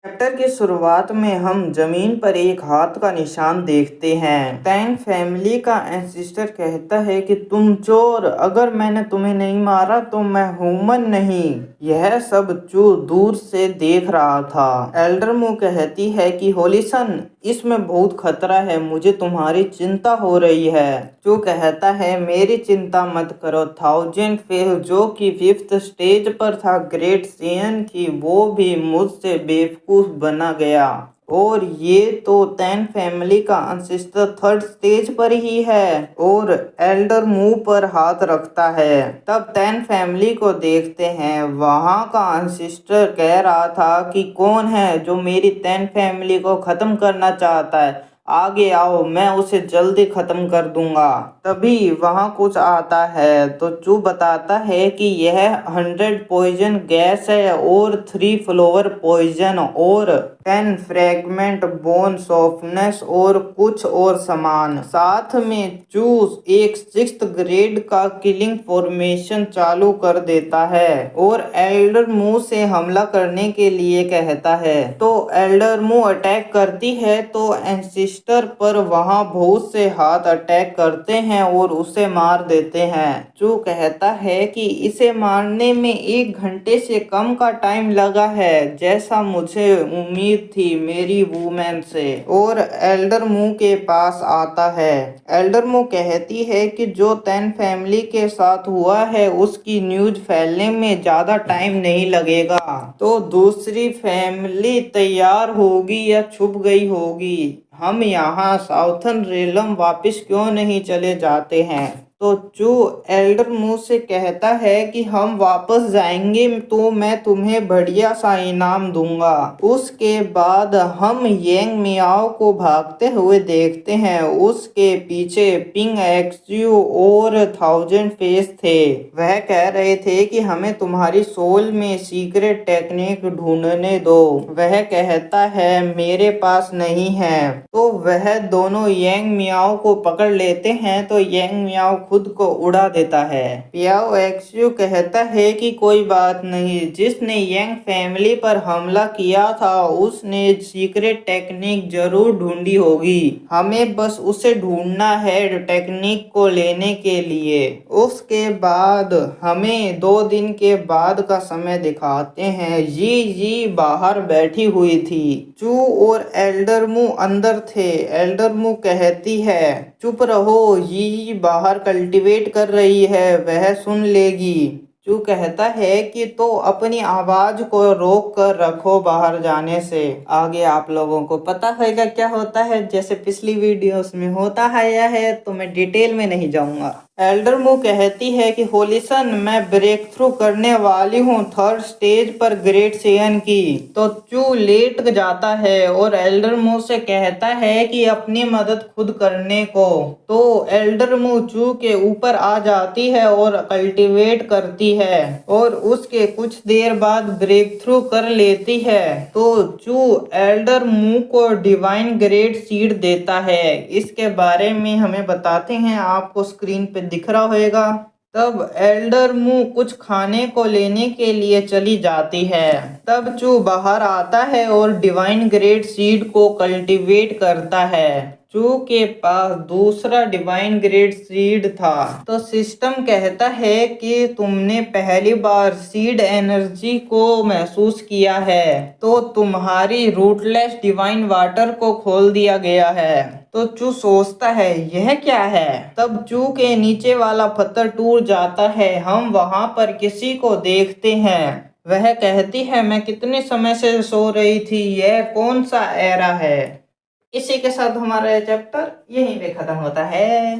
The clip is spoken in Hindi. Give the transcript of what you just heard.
चैप्टर की शुरुआत में हम जमीन पर एक हाथ का निशान देखते हैं। टैंग फैमिली का एंसेस्टर कहता है कि तुम चोर, अगर मैंने तुम्हें नहीं मारा तो मैं ह्यूमन नहीं। यह सब चू दूर से देख रहा था। एल्डर मू कहती है कि होलिसन, इसमें बहुत खतरा है, मुझे तुम्हारी चिंता हो रही है। चू कहता है मेरी चिंता मत करो। थाउजेंड फेल जो कि 5th स्टेज पर था ग्रेट सेयन की, वो भी मुझसे बेवकूफ बना गया। और ये तो टैन फैमिली का अनसिस्टर 3rd स्टेज पर ही है। और एल्डर मुंह पर हाथ रखता है। तब टैन फैमिली को देखते हैं। वहाँ का अनसिस्टर कह रहा था कि कौन है जो मेरी टैन फैमिली को खत्म करना चाहता है, आगे आओ, मैं उसे जल्दी खत्म कर दूंगा। तभी वहां कुछ आता है तो चू बताता है कि यह 100 पॉइजन गैस है और 3 फ्लोवर पॉइजन और 10 फ्रैगमेंट बोन सॉफ्टनेस और कुछ और सामान। साथ में चू एक 6th ग्रेड का किलिंग फॉर्मेशन चालू कर देता है और एल्डर मू से हमला करने के लिए कहता है। तो एल्डर मू अटैक करती है तो एंसिस्टर पर वहां बहुत से हाथ अटैक करते हैं और उसे मार देते हैं। चू कहता है कि इसे मारने में 1 घंटे से कम का टाइम लगा है, जैसा मुझे उम्मीद थी मेरी वूमेन से। और एल्डर मू के पास आता है। एल्डर मू कहती है कि जो टैन फैमिली के साथ हुआ है उसकी न्यूज फैलने में ज्यादा टाइम नहीं लगेगा, तो दूसरी फैमिली तैयार होगी या छुप गई होगी। हम यहाँ साउथर्न रेलम वापस क्यों नहीं चले जाते हैं। तो चू एल्डर मू से कहता है कि हम वापस जाएंगे तो मैं तुम्हें बढ़िया सा इनाम दूंगा। उसके बाद हम येंग मियाओ को भागते हुए देखते हैं। उसके पीछे पिंग एक्सयू और 1000 फेस थे। वह कह रहे थे कि हमें तुम्हारी सोल में सीक्रेट टेक्निक ढूंढने दो। वह कहता है मेरे पास नहीं है। तो वह दोनों येंग मियाओ को पकड़ लेते हैं तो येंग मियाओ खुद को उड़ा देता है। पियाओ एक्सयू कहता है कि कोई बात नहीं, जिसने येंग फैमिली पर हमला किया था उसने सीक्रेट टेक्निक जरूर ढूंढी होगी, हमें बस उसे ढूंढना है टेक्निक को लेने के लिए। उसके बाद हमें 2 दिन के बाद का समय दिखाते हैं। जी बाहर बैठी हुई थी। चू और एल्डर मू अंदर थे। एल्डर मू कहती है चुप रहो, ये बाहर कल्टीवेट कर रही है, वह सुन लेगी। चू कहता है कि तो अपनी आवाज को रोक कर रखो बाहर जाने से। आगे आप लोगों को पता होगा क्या होता है, जैसे पिछली वीडियोस में होता आया है, तो मैं डिटेल में नहीं जाऊंगा। एल्डर मू कहती है कि होलिसन, मैं ब्रेक थ्रू करने वाली हूँ 3rd स्टेज पर ग्रेट सेयन की। तो चू लेट जाता है और एल्डर मू से कहता है कि अपनी मदद खुद करने को। तो एल्डर मू चू के ऊपर आ जाती है और कल्टीवेट करती है और उसके कुछ देर बाद ब्रेक थ्रू कर लेती है। तो चू एल्डर मू को डिवाइन ग्रेट सीड देता है। इसके बारे में हमें बताते हैं, आपको स्क्रीन पे दिख रहा होगा। तब एल्डर मू कुछ खाने को लेने के लिए चली जाती है। तब चू बाहर आता है और डिवाइन ग्रेट सीड को कल्टीवेट करता है। चू के पास दूसरा डिवाइन ग्रेड सीड था। तो सिस्टम कहता है कि तुमने पहली बार सीड एनर्जी को महसूस किया है, तो तुम्हारी रूटलेस डिवाइन वाटर को खोल दिया गया है। तो चू सोचता है यह क्या है। तब चू के नीचे वाला पत्थर टूट जाता है। हम वहां पर किसी को देखते हैं। वह कहती है मैं कितने समय से सो रही थी, यह कौन सा एरा है। इसी के साथ हमारा चैप्टर यहीं पे खत्म होता है।